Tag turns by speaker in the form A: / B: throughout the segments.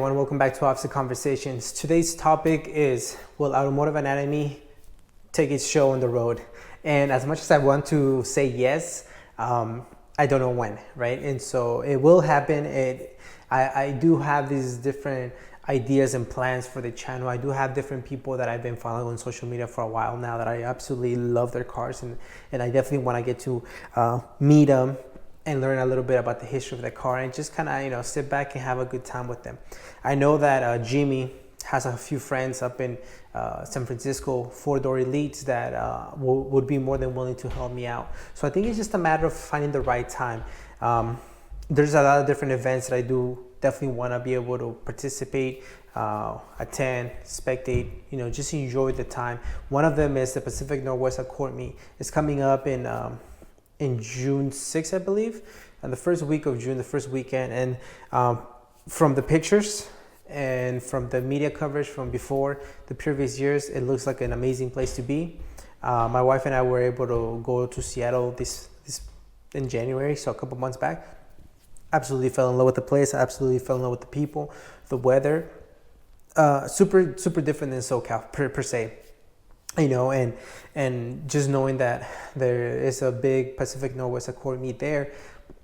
A: everyone, welcome back to Officer Conversations. Today's topic is, will Automotive Anatomy take its show on the road? And as much as I want to say yes, I don't know when, right? And so it will happen. I do have these different ideas and plans for the channel. I do have different people that I've been following on social media for a while now that I absolutely love their cars, and I definitely want to get to meet them and learn a little bit about the history of the car and just kind of, sit back and have a good time with them. I know that Jimmy has a few friends up in San Francisco, four-door elites that would be more than willing to help me out. So I think it's just a matter of finding the right time. There's a lot of different events that I do definitely want to be able to participate, attend, spectate, just enjoy the time. One of them is the Pacific Northwest Accord Meet. It's coming up in June 6th, I believe, and the first week of June, the first weekend. And from the pictures and from the media coverage from before the previous years, it looks like an amazing place to be. My wife and I were able to go to Seattle this in January, so a couple months back. Absolutely fell in love with the place. Absolutely fell in love with the people, the weather. Super different than SoCal per se. And just knowing that there is a big Pacific Northwest Accord Meet there,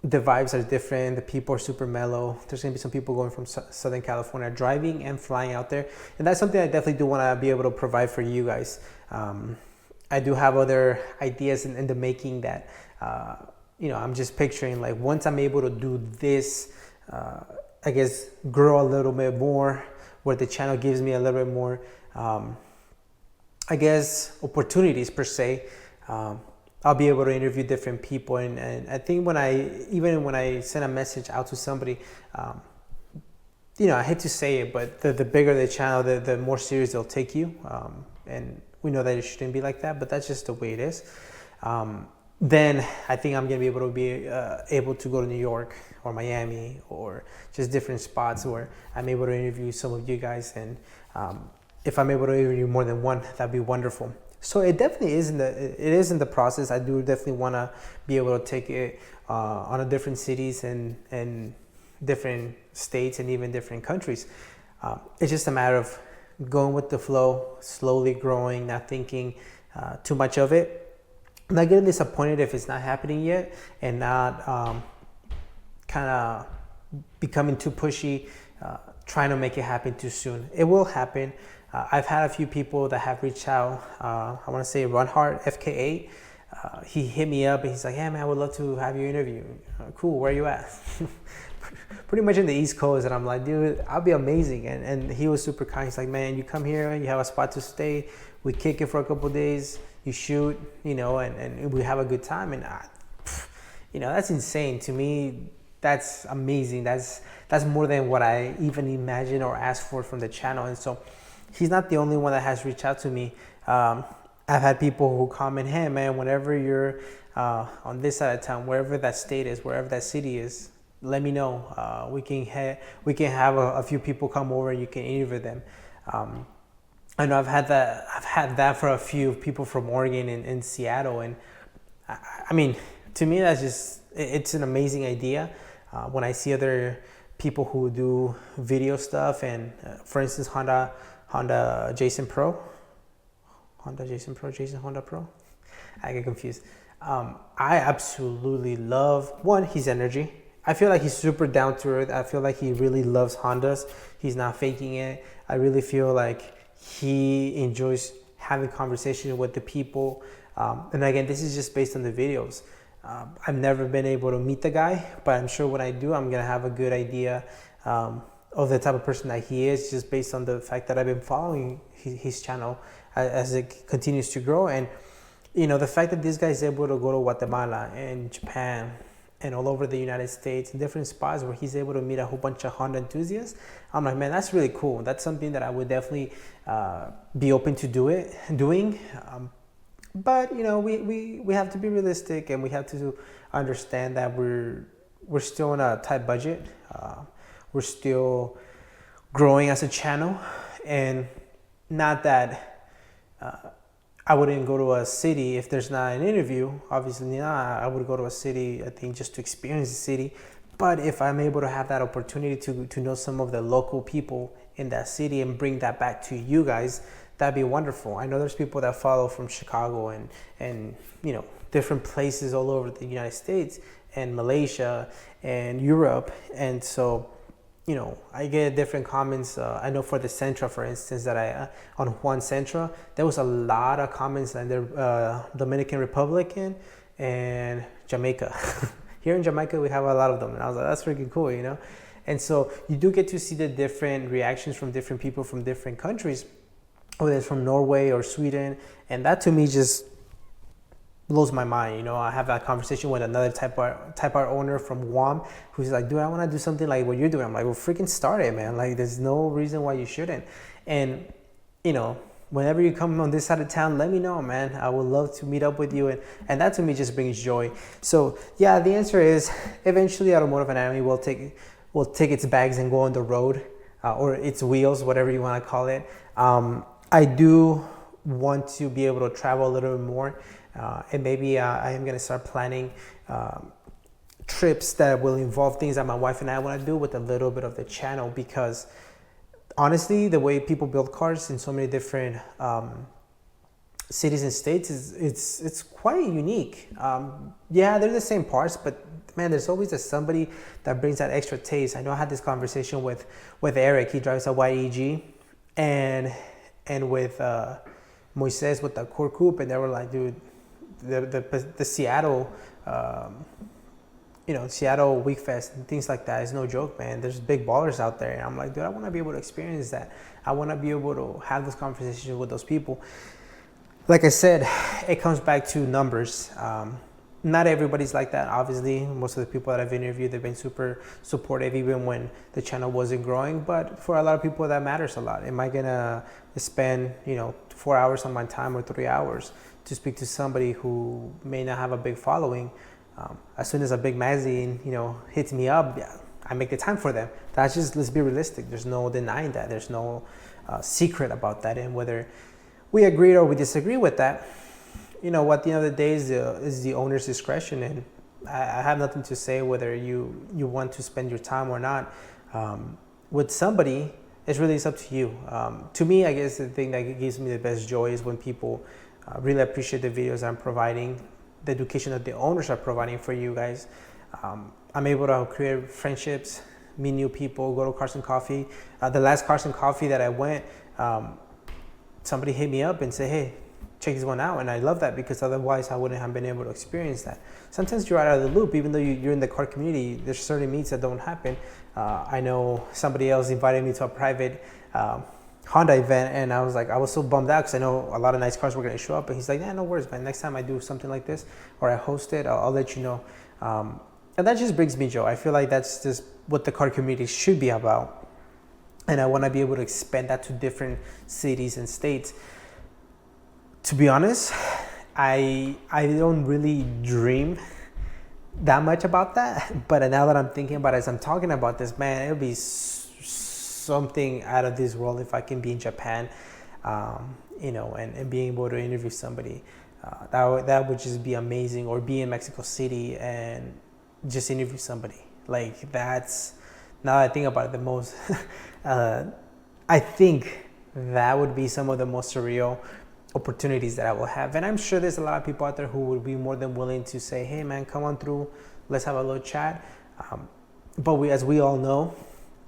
A: the vibes are different. The people are super mellow. There's going to be some people going from Southern California driving and flying out there. And that's something I definitely do want to be able to provide for you guys. I do have other ideas in the making that, I'm just picturing, like, once I'm able to do this, I guess grow a little bit more, where the channel gives me a little bit more, opportunities per se. I'll be able to interview different people, and I think when I send a message out to somebody, I hate to say it, but the bigger the channel, the more serious they'll take you, and we know that it shouldn't be like that, but that's just the way it is. Then I think I'm gonna be able to go to New York or Miami or just different spots where I'm able to interview some of you guys, and if I'm able to interview more than one, that'd be wonderful. So it definitely is in the process. I do definitely want to be able to take it on a different cities and different states and even different countries. It's just a matter of going with the flow, slowly growing, not thinking too much of it, not getting disappointed if it's not happening yet, and not kind of becoming too pushy, trying to make it happen too soon. It will happen. I've had a few people that have reached out. I want to say Runhard, FKA. He hit me up and he's like, "Yeah, man, I would love to have you interview." Cool, where are you at? Pretty much in the East Coast. And I'm like, dude, I'll be amazing. And he was super kind. He's like, "Man, you come here, you have a spot to stay. We kick it for a couple of days. You shoot, and we have a good time." And, that's insane. To me, that's amazing. That's more than what I even imagined or asked for from the channel. And so he's not the only one that has reached out to me. I've had people who comment, "Hey, man, whenever you're on this side of town, wherever that state is, wherever that city is, let me know. We can have a few people come over and you can interview them." I know I've had that for a few people from Oregon and Seattle, and I mean, to me, it's an amazing idea. When I see other people who do video stuff, and for instance, Honda Jason Pro. I get confused. I absolutely love, one, his energy. I feel like he's super down to earth. I feel like he really loves Hondas. He's not faking it. I really feel like he enjoys having conversation with the people. And again, this is just based on the videos. I've never been able to meet the guy, but I'm sure when I do, I'm going to have a good idea of the type of person that he is, just based on the fact that I've been following his channel as it continues to grow. And, the fact that this guy is able to go to Guatemala and Japan and all over the United States in different spots where he's able to meet a whole bunch of Honda enthusiasts, I'm like, man, that's really cool. That's something that I would definitely be open to doing. But we have to be realistic, and we have to understand that we're still on a tight budget. We're still growing as a channel, and not that I wouldn't go to a city if there's not an interview. Obviously not. I would go to a city, I think, just to experience the city. But if I'm able to have that opportunity to know some of the local people in that city and bring that back to you guys, that'd be wonderful. I know there's people that follow from Chicago and different places all over the United States and Malaysia and Europe. And so, I get different comments. I know for the Centra, for instance, that on Juan Centra, there was a lot of comments on the Dominican Republic and Jamaica. Here in Jamaica, we have a lot of them. And I was like, that's freaking cool, And so you do get to see the different reactions from different people from different countries, whether it's from Norway or Sweden. And that to me just blows my mind. I have that conversation with another type art owner from Guam who's like, dude, I want to do something like what you're doing. I'm like, well, freaking start it, man. Like, there's no reason why you shouldn't. And, whenever you come on this side of town, let me know, man. I would love to meet up with you. And that to me just brings joy. So yeah, the answer is eventually Automotive Anatomy will take its bags and go on the road, or its wheels, whatever you want to call it. I do want to be able to travel a little bit more. And maybe I am going to start planning trips that will involve things that my wife and I want to do with a little bit of the channel, because honestly, the way people build cars in so many different cities and states it's quite unique. Yeah, they're the same parts, but man, there's always somebody that brings that extra taste. I know I had this conversation with Eric. He drives a YEG, and with Moises with the Core Coupe, and they were like, dude, the Seattle Seattle Week Fest and things like that is no joke, man. There's big ballers out there. And I'm like, dude, I want to be able to experience that. I want to be able to have those conversations with those people. Like I said, it comes back to numbers. Not everybody's like that, obviously. Most of the people that I've interviewed, they've been super supportive even when the channel wasn't growing. But for a lot of people, that matters a lot. Am I going to spend, 4 hours on my time or 3 hours to speak to somebody who may not have a big following? As soon as a big magazine, hits me up, yeah, I make the time for them. That's just, let's be realistic. There's no denying that. There's no secret about that. And whether we agree or we disagree with that, at the end of the day is the owner's discretion. And I have nothing to say whether you want to spend your time or not with somebody. It's really up to you. To me, I guess the thing that gives me the best joy is when people really appreciate the videos I'm providing, the education that the owners are providing for you guys. I'm able to create friendships, meet new people, go to Carson Coffee. The last Carson Coffee that I went, somebody hit me up and said, hey, check this one out. And I love that, because otherwise I wouldn't have been able to experience that. Sometimes you're out of the loop, even though you're in the car community, there's certain meets that don't happen. I know somebody else invited me to a private Honda event, and I was so bummed out because I know a lot of nice cars were going to show up. And he's like, yeah, no worries, man. Next time I do something like this or I host it, I'll let you know. And that just brings me joy. I feel like that's just what the car community should be about. And I want to be able to expand that to different cities and states. To be honest, I don't really dream that much about that. But now that I'm thinking about it, as I'm talking about this, man, it would be something out of this world if I can be in Japan, and being able to interview somebody. That would just be amazing. Or be in Mexico City and just interview somebody. Like, that's, now that I think about it the most, I think that would be some of the most surreal opportunities that I will have. And I'm sure there's a lot of people out there who would be more than willing to say, hey man, come on through, let's have a little chat. But as we all know,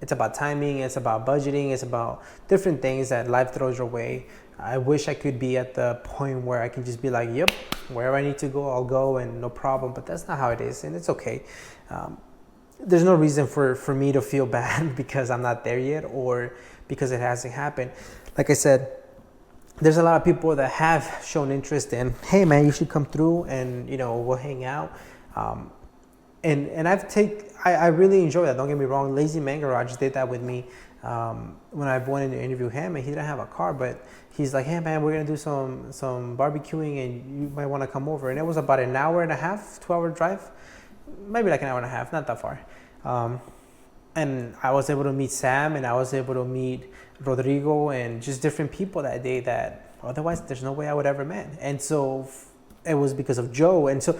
A: it's about timing, it's about budgeting, it's about different things that life throws your way. I wish I could be at the point where I can just be like, yep, wherever I need to go, I'll go, and no problem. But that's not how it is, and it's okay. There's no reason for me to feel bad because I'm not there yet, or because it hasn't happened. Like I said, there's a lot of people that have shown interest in, hey man, you should come through and we'll hang out. And I really enjoy that. Don't get me wrong. Lazy Man Garage did that with me when I wanted to interview him, and he didn't have a car, but he's like, hey man, we're gonna do some barbecuing, and you might want to come over. And it was about an hour and a half, 2-hour drive, maybe like an hour and a half, not that far. And I was able to meet Sam, and I was able to meet Rodrigo, and just different people that day that otherwise there's no way I would ever met. And so it was because of Joe. And so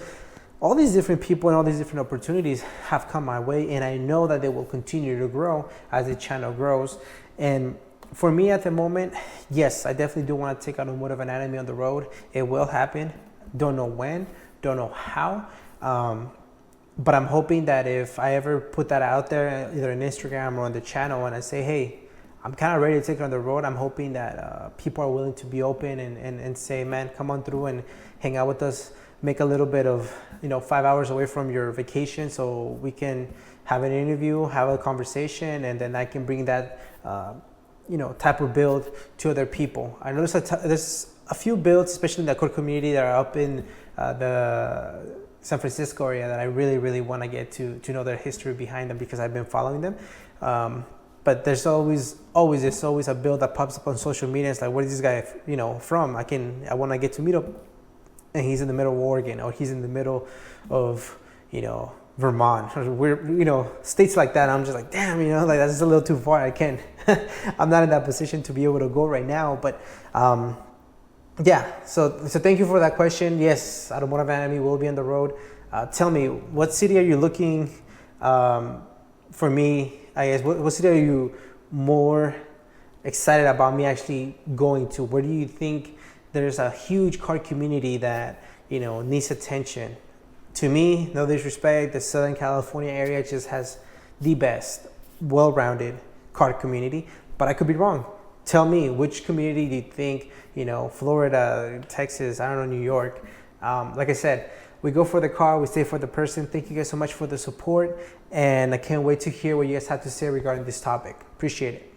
A: all these different people and all these different opportunities have come my way, and I know that they will continue to grow as the channel grows. And for me at the moment, yes, I definitely do want to take Automotive Anatomy on the road. It will happen. Don't know when, don't know how. But I'm hoping that if I ever put that out there, either on Instagram or on the channel, and I say, hey, I'm kind of ready to take it on the road, I'm hoping that people are willing to be open and say, man, come on through and hang out with us. Make a little bit of, 5 hours away from your vacation so we can have an interview, have a conversation, and then I can bring that, type of build to other people. I know there's a few builds, especially in the core community, that are up in the San Francisco area that I really, really want to get to know their history behind them, because I've been following them. But there's always a build that pops up on social media. It's like, where is this guy, from? I want to get to meet him, and he's in the middle of Oregon, or he's in the middle of, Vermont, or we're, states like that. I'm just like, damn, that's just a little too far. I can't, I'm not in that position to be able to go right now. But, yeah, so thank you for that question. Yes, Automotive Anatomy will be on the road. Tell me, what city are you looking, for me, I guess, what city are you more excited about me actually going to? Where do you think there's a huge car community that, needs attention? To me, no disrespect, the Southern California area just has the best, well-rounded car community, but I could be wrong. Tell me, which community do you think, Florida, Texas, I don't know, New York? Like I said, we go for the car, we stay for the person. Thank you guys so much for the support, and I can't wait to hear what you guys have to say regarding this topic. Appreciate it.